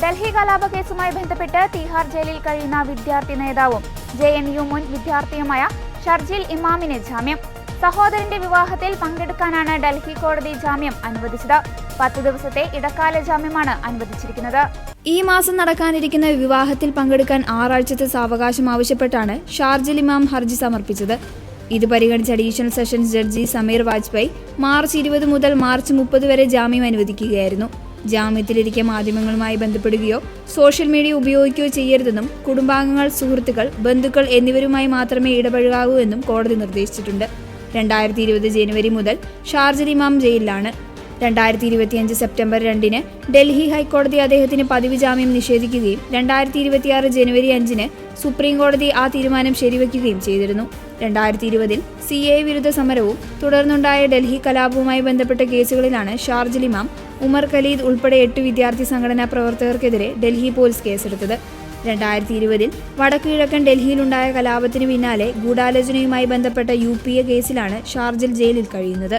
ഡൽഹി കലാപ കേസുമായി ബന്ധപ്പെട്ട് തിഹാർ ജയിലിൽ കഴിയുന്ന വിദ്യാർത്ഥി നേതാവും JNU മുൻ വിദ്യാർത്ഥിയുമായ ഷർജിൽ ഇമാമിന് ജാമ്യം. സഹോദരന്റെ വിവാഹത്തിൽ പങ്കെടുക്കാനാണ് ഡൽഹി കോടതി ജാമ്യം അനുവദിച്ചത്. 10 ദിവസത്തെ ഇടക്കാല ജാമ്യമാണ് അനുവദിച്ചിരിക്കുന്നത്. ഈ മാസം നടക്കാനിരിക്കുന്ന വിവാഹത്തിൽ പങ്കെടുക്കാൻ 6 ആഴ്ചത്തെ സാവകാശം ആവശ്യപ്പെട്ടാണ് ഷാർജിൽ ഇമാം ഹർജി സമർപ്പിച്ചത്. ഇത് പരിഗണിച്ച additional sessions judge Sameer Vajpayee March 20 മുതൽ മാർച്ച് 30 വരെ ജാമ്യം അനുവദിക്കുകയായിരുന്നു. ജാമ്യത്തിലിരിക്കെ മാധ്യമങ്ങളുമായി ബന്ധപ്പെടുകയോ സോഷ്യൽ മീഡിയ ഉപയോഗിക്കുകയോ ചെയ്യരുതെന്നും കുടുംബാംഗങ്ങൾ, സുഹൃത്തുക്കൾ, ബന്ധുക്കൾ എന്നിവരുമായി മാത്രമേ ഇടപഴകാവൂ എന്നും കോടതി നിർദ്ദേശിച്ചിട്ടുണ്ട്. 2020 ജനുവരി മുതൽ ഷാർജിൽ ഇമാം ജയിലിലാണ്. 2025 സെപ്റ്റംബർ 2 ഡൽഹി ഹൈക്കോടതി അദ്ദേഹത്തിന് പതിവ് ജാമ്യം നിഷേധിക്കുകയും 2026 ജനുവരി 5 സുപ്രീം കോടതി ആ തീരുമാനം ശരിവയ്ക്കുകയും ചെയ്തിരുന്നു. 2020 CAA വിരുദ്ധ സമരവും തുടർന്നുണ്ടായ ഡൽഹി കലാപവുമായി ബന്ധപ്പെട്ട കേസുകളിലാണ് ഷാർജിൽ ഇമാം, ഉമർ ഖലീദ് ഉൾപ്പെടെ 8 വിദ്യാർത്ഥി സംഘടനാ പ്രവർത്തകർക്കെതിരെ ഡൽഹി പോലീസ് കേസെടുത്തത്. 2020 വടക്കു കിഴക്കൻ ഡൽഹിയിലുണ്ടായ കലാപത്തിന് പിന്നാലെ ഗൂഢാലോചനയുമായി ബന്ധപ്പെട്ട UPA കേസിലാണ് ഷാർജിൽ ജയിലിൽ കഴിയുന്നത്.